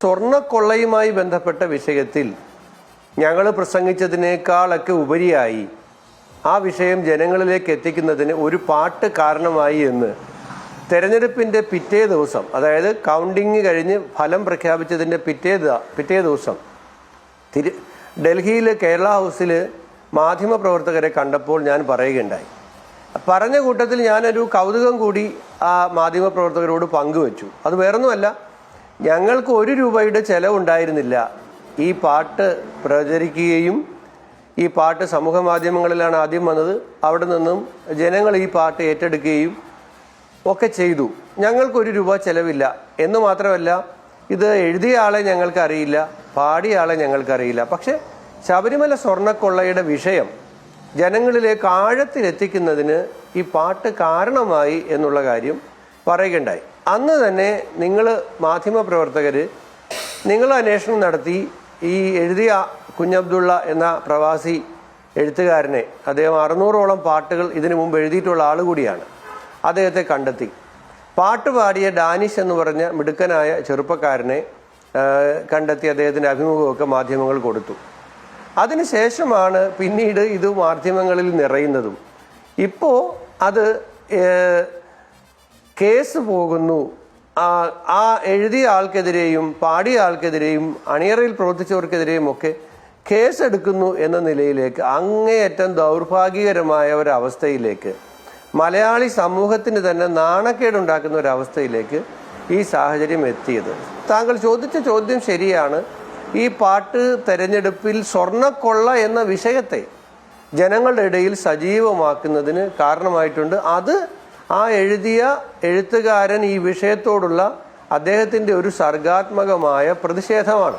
സ്വർണ്ണക്കൊള്ളയുമായി ബന്ധപ്പെട്ട വിഷയത്തിൽ ഞങ്ങൾ പ്രസംഗിച്ചതിനേക്കാളൊക്കെ ഉപരിയായി ആ വിഷയം ജനങ്ങളിലേക്ക് എത്തിക്കുന്നതിന് ഒരു പാട്ട് കാരണമായി എന്ന് തെരഞ്ഞെടുപ്പിൻ്റെ പിറ്റേ ദിവസം, അതായത് കൗണ്ടിങ് കഴിഞ്ഞ് ഫലം പ്രഖ്യാപിച്ചതിൻ്റെ പിറ്റേ ദിവസം ഡൽഹിയിൽ കേരള ഹൗസിൽ മാധ്യമപ്രവർത്തകരെ കണ്ടപ്പോൾ ഞാൻ പറയുകയുണ്ടായി. പറഞ്ഞ കൂട്ടത്തിൽ ഞാനൊരു കൗതുകം കൂടി ആ മാധ്യമപ്രവർത്തകരോട് പങ്കുവച്ചു. അത് വേറൊന്നുമല്ല, ഞങ്ങൾക്ക് 1 രൂപയുടെ ചെലവുണ്ടായിരുന്നില്ല ഈ പാട്ട് പ്രചരിക്കുകയും ഈ പാട്ട് സമൂഹ മാധ്യമങ്ങളിലാണ് ആദ്യം വന്നത്. അവിടെ നിന്നും ജനങ്ങൾ ഈ പാട്ട് ഏറ്റെടുക്കുകയും ഒക്കെ ചെയ്തു. ഞങ്ങൾക്ക് 1 രൂപ ചെലവില്ല എന്ന് മാത്രമല്ല, ഇത് എഴുതിയ ആളെ ഞങ്ങൾക്കറിയില്ല, പാടിയ ആളെ ഞങ്ങൾക്കറിയില്ല. പക്ഷെ ശബരിമല സ്വർണ്ണക്കൊള്ളയുടെ വിഷയം ജനങ്ങളിലേക്ക് ആഴത്തിലെത്തിക്കുന്നതിന് ഈ പാട്ട് കാരണമായി എന്നുള്ള കാര്യം പറയുകയുണ്ടായി. അന്ന് തന്നെ നിങ്ങൾ മാധ്യമപ്രവർത്തകർ അന്വേഷണം നടത്തി ഈ എഴുതിയ കുഞ്ഞബ്ദുള്ള എന്ന പ്രവാസി എഴുത്തുകാരനെ, അദ്ദേഹം 600ഓളം പാട്ടുകൾ ഇതിനു മുമ്പ് എഴുതിയിട്ടുള്ള ആൾ കൂടിയാണ്, അദ്ദേഹത്തെ കണ്ടെത്തി. പാട്ട് പാടിയ ഡാനിഷ് എന്ന് പറഞ്ഞ മിടുക്കനായ ചെറുപ്പക്കാരനെ കണ്ടെത്തി അദ്ദേഹത്തിൻ്റെ അഭിമുഖമൊക്കെ മാധ്യമങ്ങൾ കൊടുത്തു. അതിനുശേഷമാണ് പിന്നീട് ഇത് മാധ്യമങ്ങളിൽ നിറയുന്നതും. ഇപ്പോൾ അത് കേസ് പോകുന്നു. ആ എഴുതിയ ആൾക്കെതിരെയും പാടിയ ആൾക്കെതിരെയും അണിയറയിൽ പ്രവർത്തിച്ചവർക്കെതിരെയും ഒക്കെ കേസെടുക്കുന്നു എന്ന നിലയിലേക്ക്, അങ്ങേയറ്റം ദൗർഭാഗ്യകരമായ ഒരവസ്ഥയിലേക്ക്, മലയാളി സമൂഹത്തിന് തന്നെ നാണക്കേടുണ്ടാക്കുന്ന ഒരവസ്ഥയിലേക്ക് ഈ സാഹചര്യം എത്തിയത്. താങ്കൾ ചോദിച്ച ചോദ്യം ശരിയാണ്. ഈ പാട്ട് തെരഞ്ഞെടുപ്പിൽ സ്വർണ്ണക്കൊള്ള എന്ന വിഷയത്തെ ജനങ്ങളുടെ ഇടയിൽ സജീവമാക്കുന്നതിന് കാരണമായിട്ടുണ്ട്. അത് ആ എഴുതിയ എഴുത്തുകാരൻ ഈ വിഷയത്തോടുള്ള അദ്ദേഹത്തിൻ്റെ ഒരു സർഗാത്മകമായ പ്രതിഷേധമാണ്.